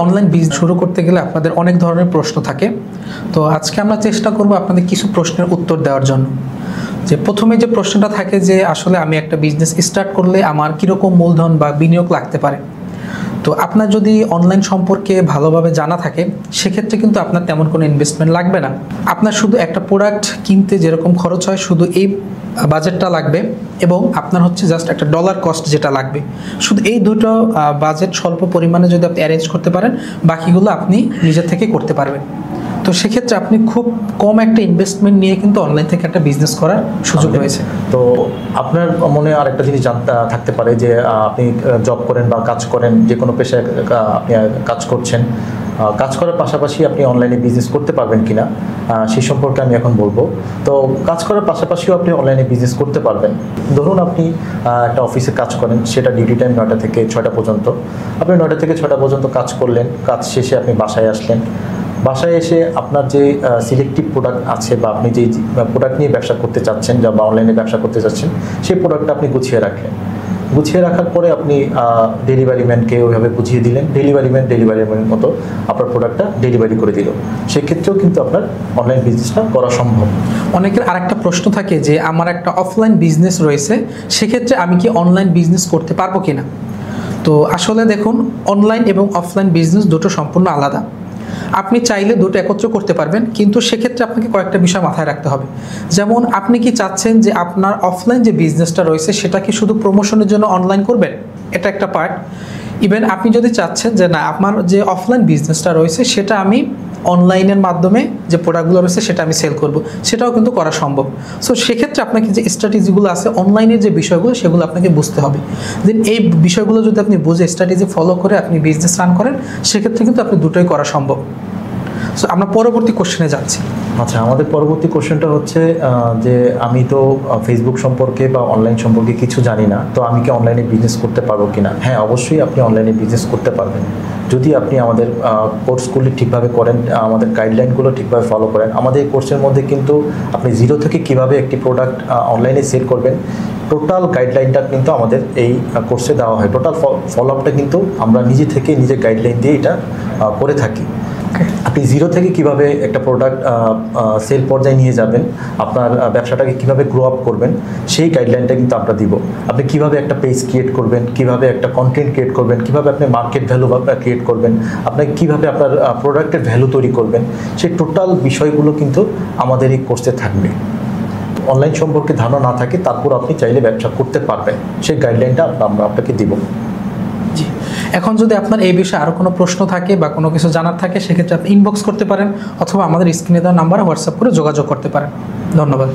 Online business শুরু করতে গেলে আপনাদের অনেক ধরনের প্রশ্ন থাকে। তো আজকে আমরা চেষ্টা করব আপনাদের কিছু প্রশ্নের উত্তর দেওয়ার জন্য। যে প্রথমে যে প্রশ্নটা থাকে যে আসলে আমি একটা বিজনেস স্টার্ট করলে আমার কীরকম মূলধন বা বিনিয়োগ লাগতে পারে। তো আপনার যদি অনলাইন সম্পর্কে ভালোভাবে জানা থাকে সেক্ষেত্রে কিন্তু আপনার তেমন কোনো ইনভেস্টমেন্ট লাগবে না। আপনার শুধু একটা প্রোডাক্ট কিনতে যেরকম খরচ হয় শুধু এই বাজেটটা লাগবে, এবং আপনার হচ্ছে জাস্ট একটা ডলার কস্ট যেটা লাগবে, শুধু এই দুটো বাজেট স্বল্প পরিমাণে যদি আপনি অ্যারেঞ্জ করতে পারেন বাকিগুলো আপনি নিজের থেকে করতে পারবেন। তো সেক্ষেত্রে আপনি খুব কম একটা ইনভেস্টমেন্ট নিয়ে কিন্তু অনলাইন থেকে একটা বিজনেস করার সুযোগ রয়েছে। তো আপনার মনে আরেকটা জিনিস জানতে থাকতে পারে যে আপনি জব করেন বা কাজ করেন, যে কোনো পেশায় আপনি কাজ করছেন, কাজ করার পাশাপাশি আপনি অনলাইনে বিজনেস করতে পারবেন কিনা সেই সম্পর্কে আমি এখন বলবো। তো কাজ করার পাশাপাশিও আপনি অনলাইনে বিজনেস করতে পারবেন। ধরুন আপনি একটা অফিসে কাজ করেন, সেটা ডিউটি টাইম 9টা থেকে 6টা পর্যন্ত। আপনি 9টা থেকে 6টা পর্যন্ত কাজ করলেন, কাজ শেষে আপনি বাসায় আসলেন। বাসায় এসে আপনার যে সিলেক্টিভ প্রোডাক্ট আছে বা আপনি যে প্রোডাক্ট নিয়ে ব্যবসা করতে চাচ্ছেন বা অনলাইনে ব্যবসা করতে চাচ্ছেন সেই প্রোডাক্টটা আপনি গুছিয়ে রাখলেন। গুছিয়ে রাখার পরে আপনি ডেলিভারি ম্যানকে ওইভাবে বুঝিয়ে দিলেন, ডেলিভারি ম্যানের মতো আপনার প্রোডাক্টটা ডেলিভারি করে দিল। সেক্ষেত্রেও কিন্তু আপনার অনলাইন বিজনেসটা করা সম্ভব। অনেকের আরেকটা প্রশ্ন থাকে যে আমার একটা অফলাইন বিজনেস রয়েছে, সেক্ষেত্রে আমি কি অনলাইন বিজনেস করতে পারবো কিনা। তো আসলে দেখুন, অনলাইন এবং অফলাইন বিজনেস দুটো সম্পূর্ণ আলাদা। আপনি চাইলে দুটো একত্র করতে পারবেন, কিন্তু সেক্ষেত্রে আপনাকে কয়েকটা বিষয় মাথায় রাখতে হবে। যেমন আপনি কি চাচ্ছেন যে আপনার অফলাইন যে বিজনেসটা রয়েছে সেটা কি শুধু প্রমোশনের জন্য অনলাইন করবেন, এটা একটা পার্ট। ইভেন আপনি যদি চাচ্ছেন যে না, আমার যে অফলাইন বিজনেসটা রয়েছে সেটা আমি অনলাইনের মাধ্যমে যে প্রোডাক্টগুলো রয়েছে সেটা আমি সেল করব, সেটাও কিন্তু করা সম্ভব। সো সেক্ষেত্রে আপনাকে যে স্ট্র্যাটেজিগুলো আছে অনলাইনের যে বিষয়গুলো সেগুলো আপনাকে বুঝতে হবে। দেন এই বিষয়গুলো যদি আপনি বুঝে স্ট্র্যাটেজি ফলো করে আপনি বিজনেস রান করেন সেক্ষেত্রে কিন্তু আপনি দুটোই করা সম্ভব। সো আমরা পরবর্তী কোশ্চেনে যাচ্ছি। আচ্ছা, আমাদের পরবর্তী কোশ্চেনটা হচ্ছে যে আমি তো ফেসবুক সম্পর্কে বা অনলাইন সম্পর্কে কিছু জানি না, তো আমি কি অনলাইনে বিজনেস করতে পারবো কিনা। হ্যাঁ, অবশ্যই আপনি অনলাইনে বিজনেস করতে পারবেন যদি আপনি আমাদের কোর্সগুলি ঠিকভাবে করেন, আমাদের গাইডলাইনগুলো ঠিকভাবে ফলো করেন। আমাদের এই কোর্সের মধ্যে কিন্তু আপনি জিরো থেকে কিভাবে একটি প্রোডাক্ট অনলাইনে সেল করবেন টোটাল গাইডলাইনটা কিন্তু আমাদের এই কোর্সে দেওয়া হয়। টোটাল ফলো আপটা কিন্তু আমরা নিজে গাইডলাইন দিয়ে এটা করে থাকি। আপনি জিরো থেকে কিভাবে একটা প্রোডাক্ট সেল পর্যায়ে নিয়ে যাবেন, আপনার ব্যবসাটাকে কিভাবে গ্রো আপ করবেন সেই গাইডলাইনটা কিন্তু আমরা দিব। আপনি কিভাবে একটা পেজ ক্রিয়েট করবেন, কিভাবে একটা কন্টেন্ট ক্রিয়েট করবেন, কিভাবে আপনি মার্কেট ভ্যালু ক্রিয়েট করবেন, আপনি কিভাবে আপনার প্রোডাক্টের ভ্যালু তৈরি করবেন, সেই টোটাল বিষয়গুলো কিন্তু আমাদের এই কোর্সে থাকবে। অনলাইন সম্পর্কে ধারণা না থাকে তারপর আপনি চাইলে ব্যবসা করতে পারবেন, সেই গাইডলাইনটা আমরা আপনাকে দিব। এখন যদি আপনার এই বিষয়ে আরও কোনো প্রশ্ন থাকে বা কোনো কিছু জানার থাকে সেক্ষেত্রে আপনি ইনবক্স করতে পারেন, অথবা আমাদের স্ক্রিনে দেওয়া নাম্বারে হোয়াটসঅ্যাপ করে যোগাযোগ করতে পারেন। ধন্যবাদ।